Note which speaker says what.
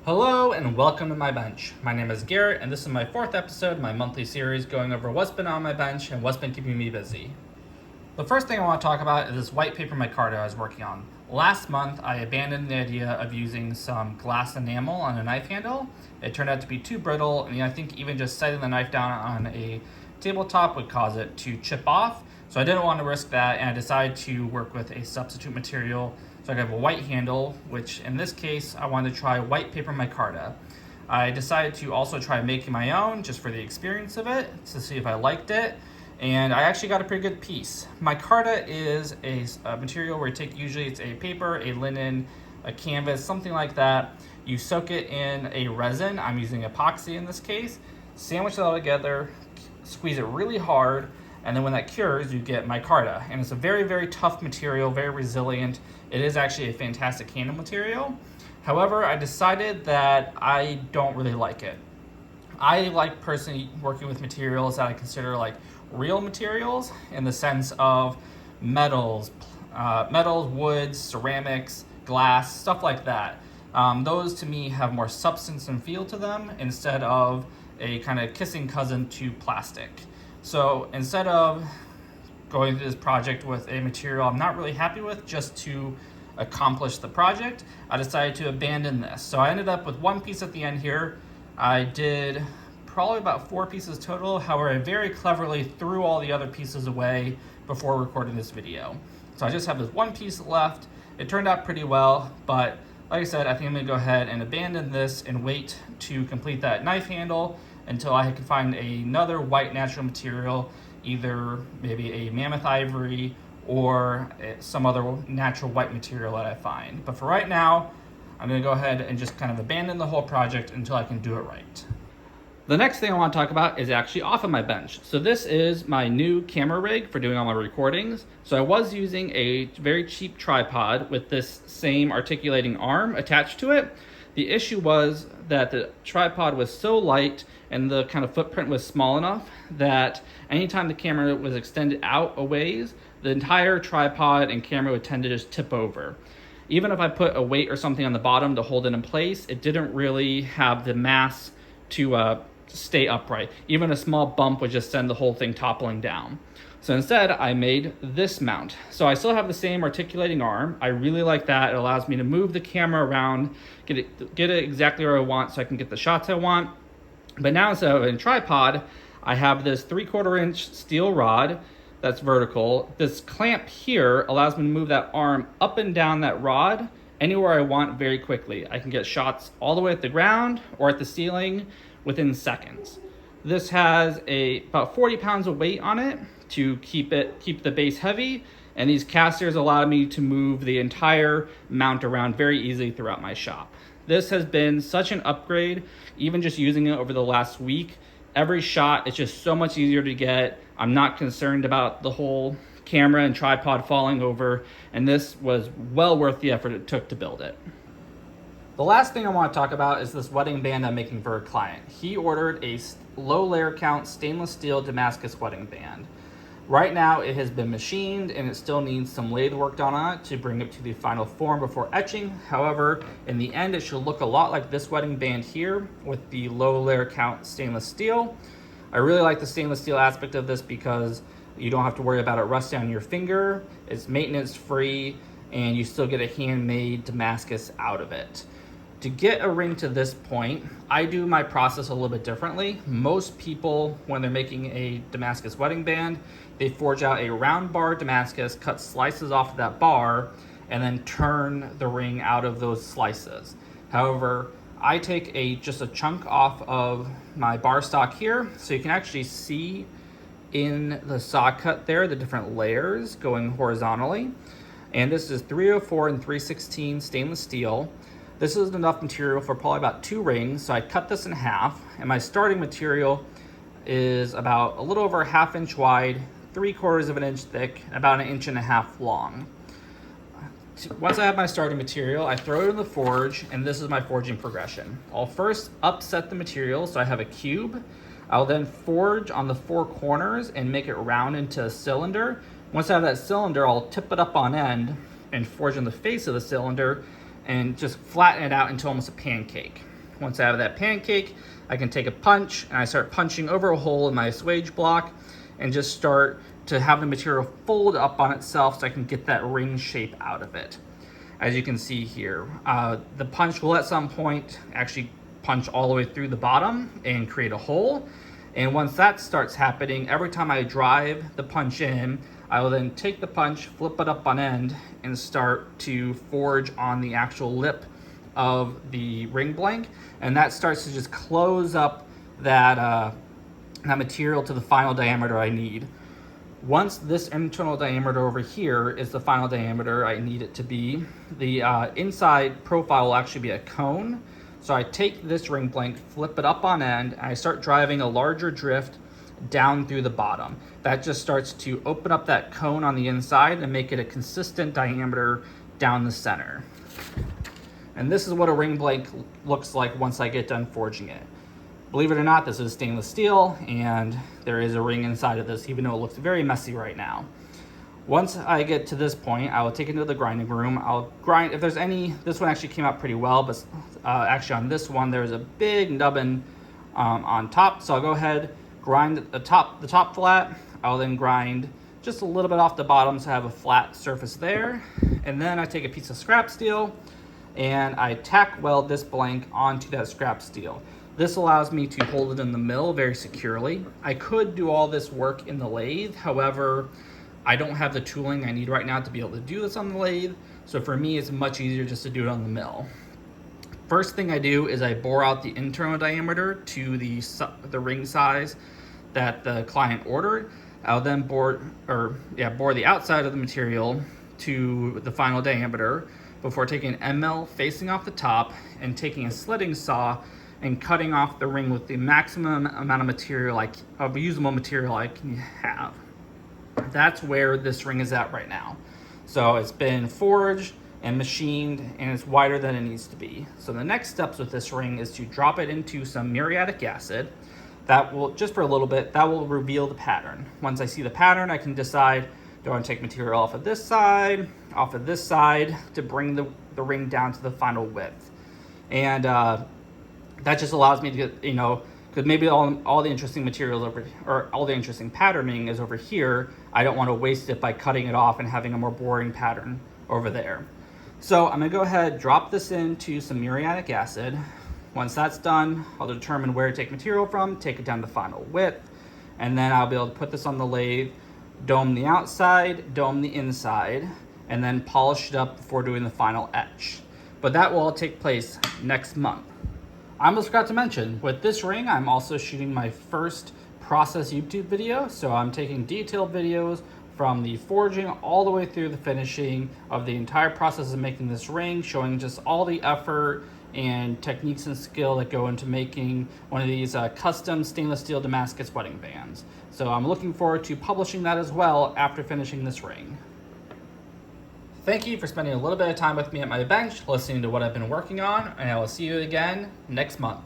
Speaker 1: Hello and welcome to my bench. My name is Garrett and this is my fourth episode of my monthly series going over what's been on my bench and what's been keeping me busy. The first thing I want to talk about is this white paper micarta I was working on. Last month I abandoned the idea of using some glass enamel on a knife handle. It turned out to be too brittle, and I think even just setting the knife down on a tabletop would cause it to chip off. So I didn't want to risk that, and I decided to work with a substitute material. So I have a white handle, which in this case I wanted to try white paper micarta. I decided to also try making my own just for the experience of it to see if I liked it. And I actually got a pretty good piece. Micarta is a material where usually it's a paper, a linen, a canvas, something like that. You soak it in a resin. I'm using epoxy in this case. Sandwich it all together, squeeze it really hard, and then when that cures, you get micarta. And it's a very, very tough material, very resilient. It is actually a fantastic handle material. However, I decided that I don't really like it. I like personally working with materials that I consider like real materials in the sense of metals, woods, ceramics, glass, stuff like that. Those to me have more substance and feel to them instead of a kind of kissing cousin to plastic. So instead of going through this project with a material I'm not really happy with just to accomplish the project, I decided to abandon this. So I ended up with one piece at the end here. I did probably about 4 pieces total. However, I very cleverly threw all the other pieces away before recording this video. So I just have this one piece left. It turned out pretty well, but like I said, I think I'm gonna go ahead and abandon this and wait to complete that knife handle until I can find another white natural material, either maybe a mammoth ivory or some other natural white material that I find. But for right now, I'm gonna go ahead and just kind of abandon the whole project until I can do it right. The next thing I want to talk about is actually off of my bench. So this is my new camera rig for doing all my recordings. So I was using a very cheap tripod with this same articulating arm attached to it. The issue was that the tripod was so light and the kind of footprint was small enough that anytime the camera was extended out a ways, the entire tripod and camera would tend to just tip over. Even if I put a weight or something on the bottom to hold it in place, it didn't really have the mass to stay upright. Even a small bump would just send the whole thing toppling down. So instead, I made this mount. So I still have the same articulating arm. I really like that. It allows me to move the camera around, get it exactly where I want so I can get the shots I want. But now instead of a tripod, I have this 3/4 inch steel rod that's vertical. This clamp here allows me to move that arm up and down that rod anywhere I want very quickly. I can get shots all the way at the ground or at the ceiling within seconds. This has about 40 pounds of weight on it to keep the base heavy, and these casters allow me to move the entire mount around very easily throughout my shop. This has been such an upgrade, even just using it over the last week. Every shot is just so much easier to get. I'm not concerned about the whole camera and tripod falling over, and this was well worth the effort it took to build it. The last thing I want to talk about is this wedding band I'm making for a client. He ordered a low layer count stainless steel Damascus wedding band. Right now it has been machined and it still needs some lathe work done on it to bring it to the final form before etching. However, in the end it should look a lot like this wedding band here with the low layer count stainless steel. I really like the stainless steel aspect of this because you don't have to worry about it rusting on your finger. It's maintenance free and you still get a handmade Damascus out of it. To get a ring to this point, I do my process a little bit differently. Most people, when they're making a Damascus wedding band, they forge out a round bar Damascus, cut slices off of that bar, and then turn the ring out of those slices. However, I take just a chunk off of my bar stock here, so you can actually see in the saw cut there the different layers going horizontally. And this is 304 and 316 stainless steel. This is enough material for probably about 2 rings, so I cut this in half, and my starting material is about a little over a 1/2 inch wide, 3/4 of an inch thick, and about 1.5 inches long. Once I have my starting material, I throw it in the forge, and this is my forging progression. I'll first upset the material so I have a cube. I'll then forge on the 4 corners and make it round into a cylinder. Once I have that cylinder, I'll tip it up on end and forge on the face of the cylinder and just flatten it out into almost a pancake. Once I have that pancake, I can take a punch and I start punching over a hole in my assuage block and just start to have the material fold up on itself so I can get that ring shape out of it. As you can see here, the punch will at some point actually punch all the way through the bottom and create a hole. And once that starts happening, every time I drive the punch in, I will then take the punch, flip it up on end, and start to forge on the actual lip of the ring blank. And that starts to just close up that material to the final diameter I need. Once this internal diameter over here is the final diameter I need it to be, the inside profile will actually be a cone. So I take this ring blank, flip it up on end, and I start driving a larger drift down through the bottom. That just starts to open up that cone on the inside and make it a consistent diameter down the center. And this is what a ring blank looks like once I get done forging it. Believe it or not, this is stainless steel, and there is a ring inside of this, even though it looks very messy right now. Once I get to this point, I will take it into the grinding room. I'll grind, if there's any, this one actually came out pretty well, but actually on this one, there's a big nubbin on top. So I'll go ahead, grind the top flat. I'll then grind just a little bit off the bottom so I have a flat surface there. And then I take a piece of scrap steel and I tack weld this blank onto that scrap steel. This allows me to hold it in the mill very securely. I could do all this work in the lathe, however, I don't have the tooling I need right now to be able to do this on the lathe, so for me it's much easier just to do it on the mill. First thing I do is I bore out the internal diameter to the ring size that the client ordered. I'll then bore the outside of the material to the final diameter before taking an ML facing off the top and taking a slitting saw and cutting off the ring with the maximum amount of material of usable material I can have. That's where this ring is at right now. So it's been forged and machined and it's wider than it needs to be. So the next steps with this ring is to drop it into some muriatic acid. That will, just for a little bit, that will reveal the pattern. Once I see the pattern, I can decide, do I want to take material off of this side to bring the ring down to the final width. And that just allows me to get, because maybe all the interesting materials all the interesting patterning is over here. I don't want to waste it by cutting it off and having a more boring pattern over there. So I'm gonna go ahead, drop this into some muriatic acid. Once that's done, I'll determine where to take material from, take it down to final width, and then I'll be able to put this on the lathe, dome the outside, dome the inside, and then polish it up before doing the final etch. But that will all take place next month. I almost forgot to mention, with this ring, I'm also shooting my first process YouTube video. So I'm taking detailed videos from the forging all the way through the finishing of the entire process of making this ring, showing just all the effort and techniques and skill that go into making one of these custom stainless steel Damascus wedding bands. So I'm looking forward to publishing that as well after finishing this ring. Thank you for spending a little bit of time with me at my bench, listening to what I've been working on, and I will see you again next month.